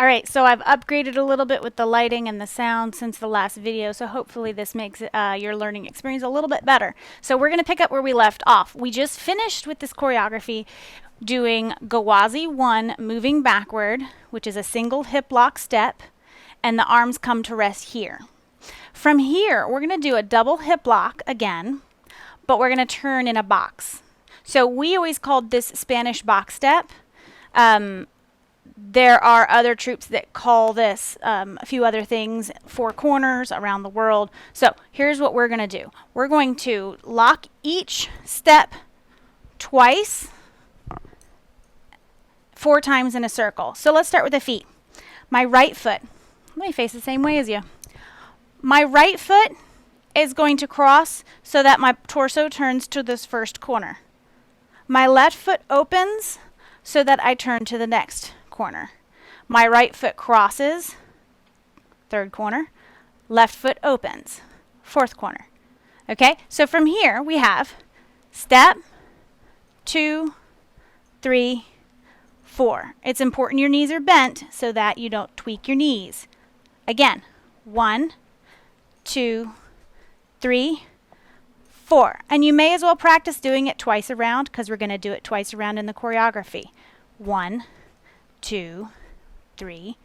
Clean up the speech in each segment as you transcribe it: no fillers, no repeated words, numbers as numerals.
All right, so I've upgraded a little bit with the lighting and the sound since the last video, so hopefully this makes your learning experience a little bit better. So we're going to pick up where we left off. We just finished with this choreography doing Gwazi 1 moving backward, which is a single hip lock step, and the arms come to rest here. From here, we're going to do a double hip lock again, but we're going to turn in a box. So we always called this Spanish box step. There are other troupes that call this a few other things, four corners around the world. So here's what we're going to do. We're going to lock each step twice, 4 times in a circle. So let's start with the feet. My right foot, let me face the same way as you. My right foot is going to cross so that my torso turns to this first corner. My left foot opens so that I turn to the next corner. My right foot crosses, third corner. Left foot opens, fourth corner. Okay, so from here we have step, 2, 3, 4. It's important your knees are bent so that you don't tweak your knees. Again, 1, 2, 3, 4. And you may as well practice doing it twice around because we're going to do it twice around in the choreography. 1, 2, 3,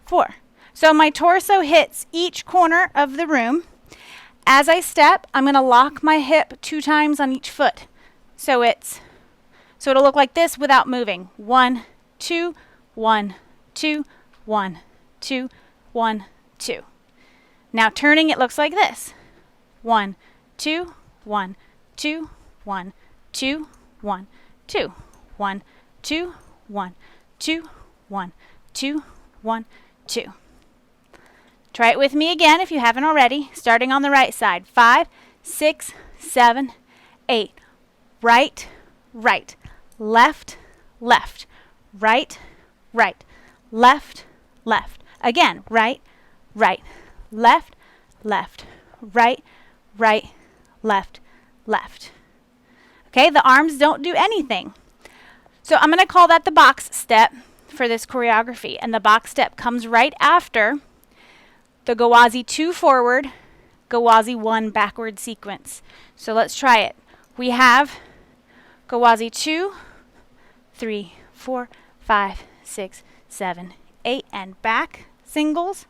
4. So my torso hits each corner of the room. As I step, I'm going to lock my hip 2 times on each foot. So it'll look like this without moving. 1, 2, 1, 2, 1, 2, 1, 2. Now turning, it looks like this. 1, 2, 1, 2, 1, 2, 1, 2, 1, 2, 1, 2, 1, 2, 1, 2. Try it with me again if you haven't already, starting on the right side. 5, 6, 7, 8. Right, right. Left, left. Right, right. Left, left. Again, right, right. Left, left. Right, right. Left, left. Okay, the arms don't do anything. So I'm going to call that the box step for this choreography. And the box step comes right after the Gwazi 2 forward, Gwazi 1 backward sequence. So let's try it. We have Gwazi 2, 3, 4, 5, 6, 7, 8, and back singles,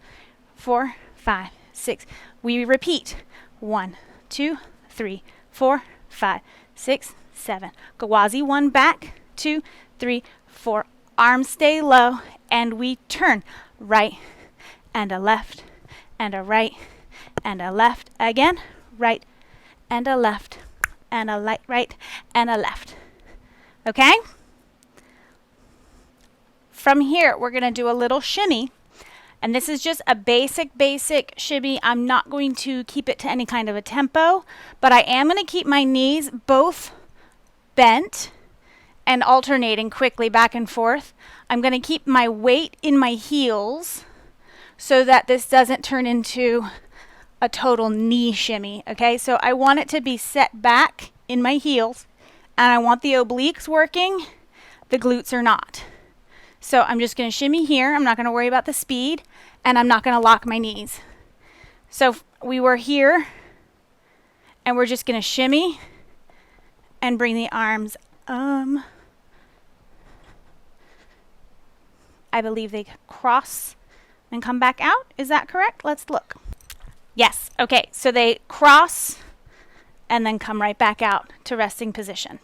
4, 5, 6. We repeat. 1, 2, 3, 4, 5, 6, 7. Gwazi 1 back, 2, 3, 4. Arms stay low, and we turn right and a left and a right and a left. Again, right and a left and a right and a left. Okay? From here, we're going to do a little shimmy. And this is just a basic shimmy. I'm not going to keep it to any kind of a tempo, but I am going to keep my knees both bent and alternating quickly back and forth. I'm going to keep my weight in my heels so that this doesn't turn into a total knee shimmy, okay? So I want it to be set back in my heels, and I want the obliques working, the glutes are not. So I'm just going to shimmy here. I'm not going to worry about the speed, and I'm not going to lock my knees. So we were here, and we're just going to shimmy and bring the arms I believe they cross and come back out. Is that correct? Let's look. Yes. Okay. So they cross and then come right back out to resting position.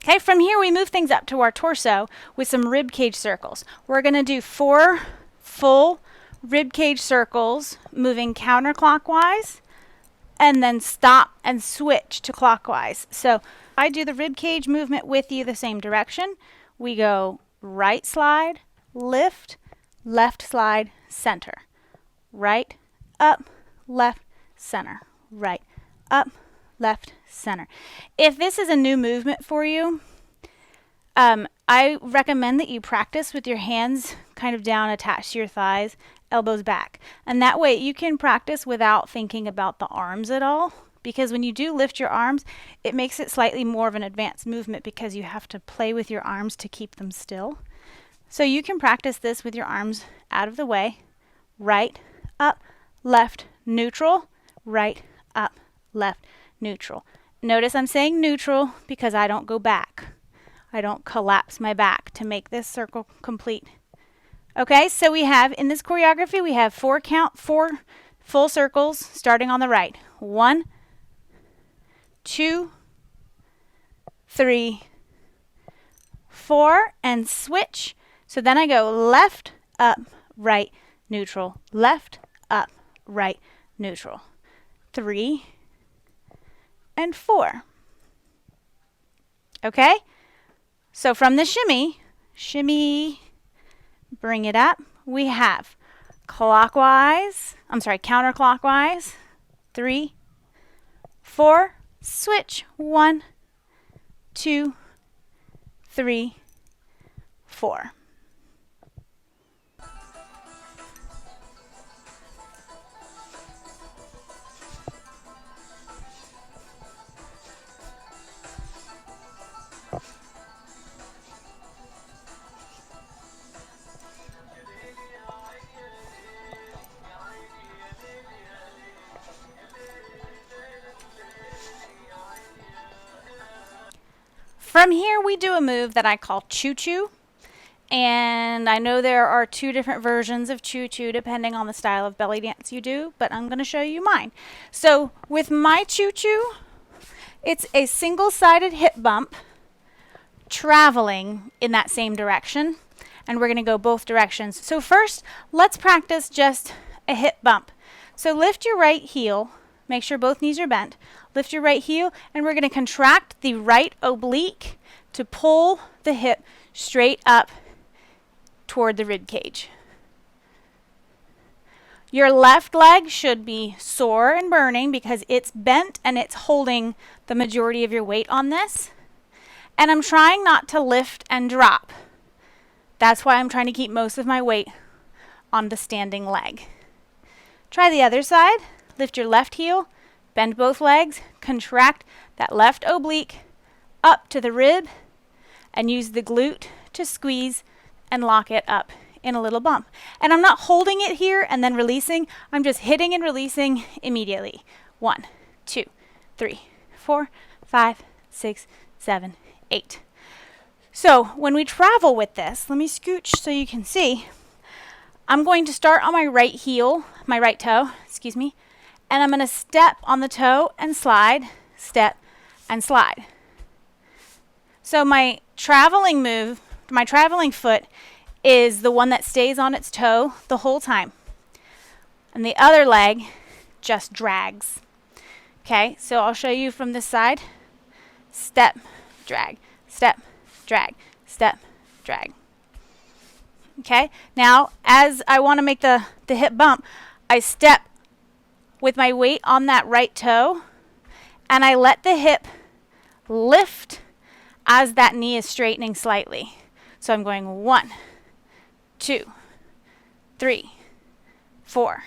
Okay. From here, we move things up to our torso with some rib cage circles. We're going to do 4 full rib cage circles, moving counterclockwise, and then stop and switch to clockwise. So I do the rib cage movement with you the same direction. We go right slide, lift, left slide, center. Right, up, left, center. Right, up, left, center. If this is a new movement for you, I recommend that you practice with your hands kind of down, attached to your thighs, elbows back. And that way you can practice without thinking about the arms at all. Because when you do lift your arms, it makes it slightly more of an advanced movement because you have to play with your arms to keep them still. So you can practice this with your arms out of the way. Right, up, left, neutral, right, up, left, neutral. Notice I'm saying neutral because I don't go back. I don't collapse my back to make this circle complete. Okay, so we have, in this choreography, we have 4 full circles starting on the right. 1, 2, 3, 4, and switch. So then I go left, up, right, neutral, left, up, right, neutral. 3 and 4. Okay? So from the shimmy, bring it up. We have counterclockwise, 3, 4, switch, 1, 2, 3, 4. From here, we do a move that I call choo-choo. And I know there are 2 different versions of choo-choo depending on the style of belly dance you do, but I'm going to show you mine. So with my choo-choo, it's a single-sided hip bump traveling in that same direction. And we're going to go both directions. So first, let's practice just a hip bump. So lift your right heel. Make sure both knees are bent. Lift your right heel, and we're going to contract the right oblique to pull the hip straight up toward the rib cage. Your left leg should be sore and burning because it's bent and it's holding the majority of your weight on this. And I'm trying not to lift and drop. That's why I'm trying to keep most of my weight on the standing leg. Try the other side. Lift your left heel, bend both legs, contract that left oblique up to the rib, and use the glute to squeeze and lock it up in a little bump. And I'm not holding it here and then releasing. I'm just hitting and releasing immediately. 1, 2, 3, 4, 5, 6, 7, 8. So when we travel with this, let me scooch so you can see. I'm going to start on my right toe, and I'm going to step on the toe and slide, step and slide. So my traveling foot is the one that stays on its toe the whole time. And the other leg just drags. Okay, so I'll show you from this side. Step, drag, step, drag, step, drag. Okay, now as I want to make the hip bump, I step with my weight on that right toe, and I let the hip lift as that knee is straightening slightly. So I'm going 1, 2, 3, 4.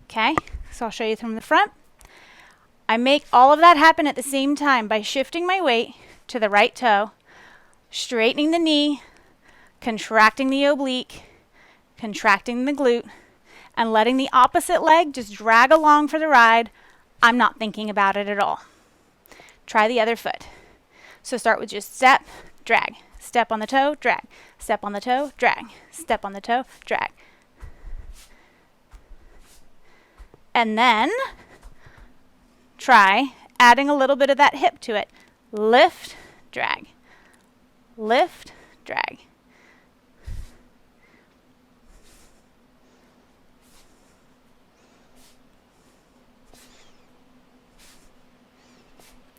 Okay, so I'll show you from the front. I make all of that happen at the same time by shifting my weight to the right toe, straightening the knee, contracting the oblique, contracting the glute, and letting the opposite leg just drag along for the ride. I'm not thinking about it at all. Try the other foot. So start with just step, drag, step on the toe, drag, step on the toe, drag, step on the toe, drag. And then try adding a little bit of that hip to it. Lift, drag, lift, drag.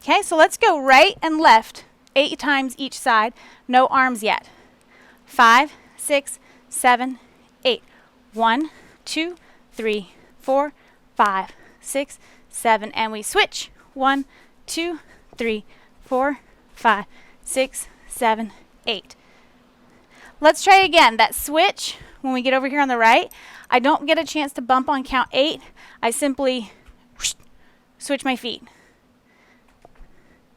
Okay, so let's go right and left 8 times each side. No arms yet. 5, 6, 7, 8. 1, 2, 3, 4, 5, 6, 7. And we switch. 1, 2, 3, 4, 5, 6, 7, 8. Let's try again. That switch, when we get over here on the right, I don't get a chance to bump on count 8. I simply switch my feet.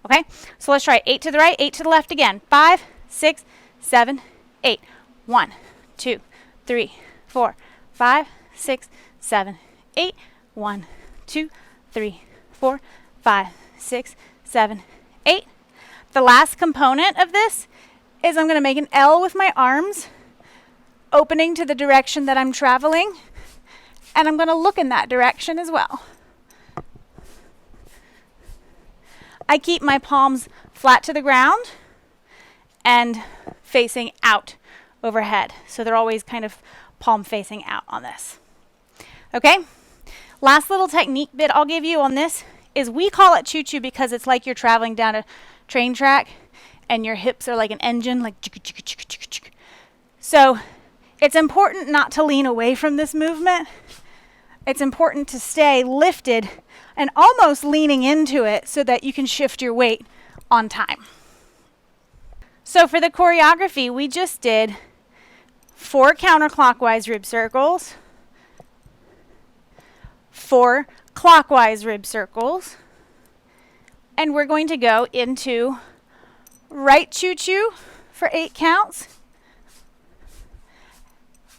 Okay, so let's try 8 to the right, 8 to the left again. 5, 6, 7, 8. 1, 2, 3, 4, 5, 6, 7, 8. 1, 2, 3, 4, 5, 6, 7, 8. The last component of this is I'm going to make an L with my arms, opening to the direction that I'm traveling, and I'm going to look in that direction as well. I keep my palms flat to the ground and facing out overhead. So they're always kind of palm facing out on this. Okay? Last little technique bit I'll give you on this is we call it choo-choo because it's like you're traveling down a train track and your hips are like an engine, like choo choo choo choo choo. So it's important not to lean away from this movement. It's important to stay lifted and almost leaning into it so that you can shift your weight on time. So for the choreography, we just did 4 counterclockwise rib circles, 4 clockwise rib circles, and we're going to go into right choo-choo for 8 counts,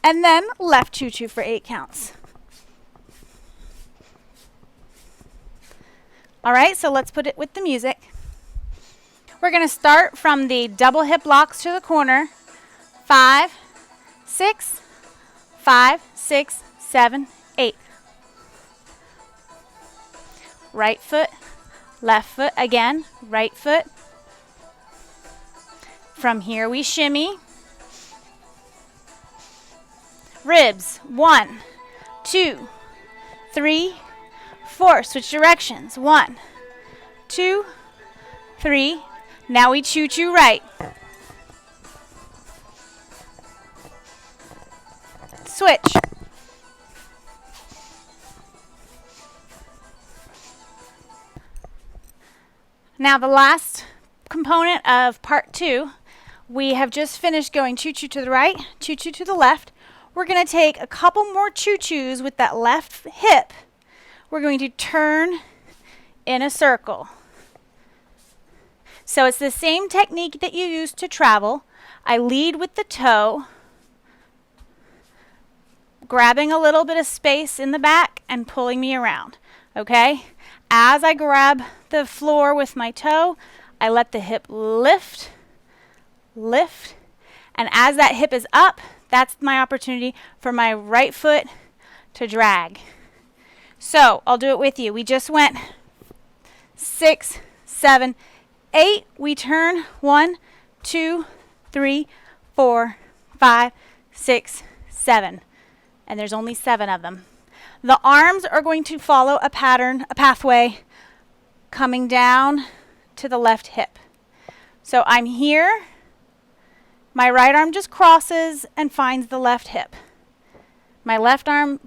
and then left choo-choo for 8 counts. All right, so let's put it with the music. We're going to start from the double hip locks to the corner. 5, 6, 5, 6, 7, 8. Right foot, left foot, again, right foot. From here we shimmy. Ribs, 1, 2, 3, 4. Switch directions. 1, 2, 3. Now we choo-choo right. Switch. Now the last component of part 2, we have just finished going choo-choo to the right, choo-choo to the left. We're going to take a couple more choo-choos with that left hip. We're going to turn in a circle. So it's the same technique that you use to travel. I lead with the toe, grabbing a little bit of space in the back and pulling me around, okay? As I grab the floor with my toe, I let the hip lift, lift, and as that hip is up, that's my opportunity for my right foot to drag. So I'll do it with you. We just went 6, 7, 8. We turn 1, 2, 3, 4, 5, 6, 7. And there's only 7 of them. The arms are going to follow a pattern, a pathway, coming down to the left hip. So I'm here. My right arm just crosses and finds the left hip. My left arm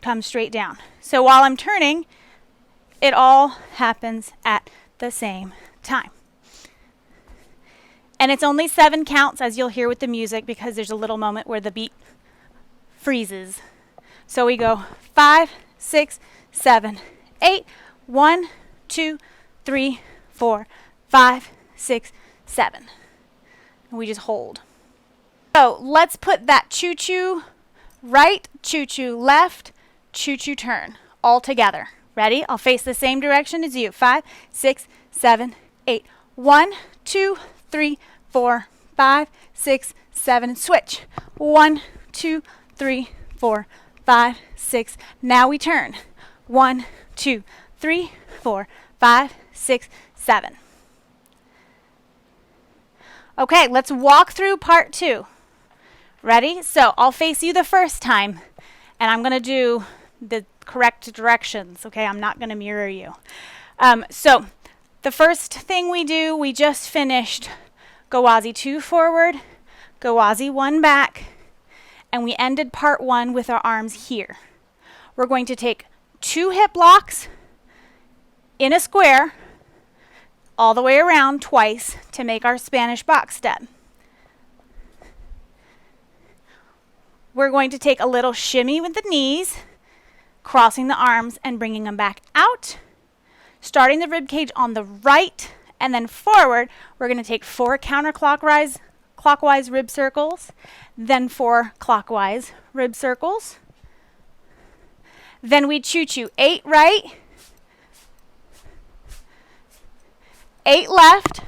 comes straight down. So while I'm turning, it all happens at the same time. And it's only 7 counts, as you'll hear with the music, because there's a little moment where the beat freezes. So we go 5, 6, 7, 8. 1, 2, 3, 4, 5, 6, 7. And we just hold. So let's put that choo-choo right, choo-choo left, choo-choo turn all together. Ready? I'll face the same direction as you. 5, 6, 7, 8. 1, 2, 3, 4, 5, 6, 7. Switch. 1, 2, 3, 4, 5, 6. Now we turn. 1, 2, 3, 4, 5, 6, 7. Okay, let's walk through part 2. Ready? So I'll face you the first time, and I'm going to do the correct directions. Okay, I'm not going to mirror you. So the first thing we do, we just finished Gwazi 2 forward, Gwazi 1 back, and we ended part 1 with our arms here. We're going to take 2 hip locks in a square all the way around twice to make our Spanish box step. We're going to take a little shimmy with the knees, crossing the arms and bringing them back out, starting the rib cage on the right, and then forward. We're going to take 4 counterclockwise clockwise rib circles, then 4 clockwise rib circles. Then we choo-choo 8 right, 8 left,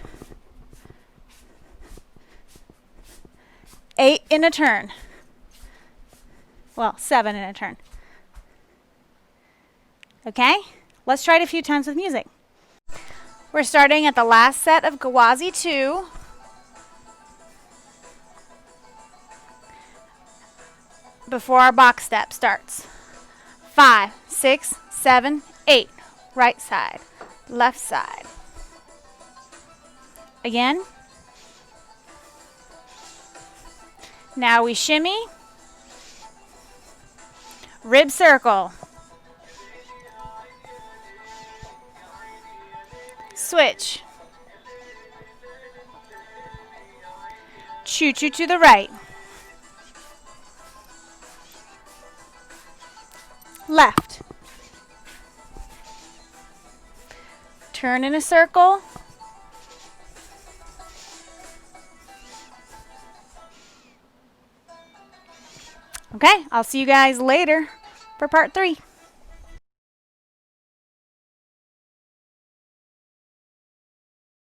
8 in a turn. Well, 7 in a turn. Okay, let's try it a few times with music. We're starting at the last set of Gwazi 2. Before our box step starts. 5, 6, 7, 8. Right side, left side. Again. Now we shimmy. Rib circle. Switch. Choo-choo to the right. Left. Turn in a circle. Okay, I'll see you guys later for part 3.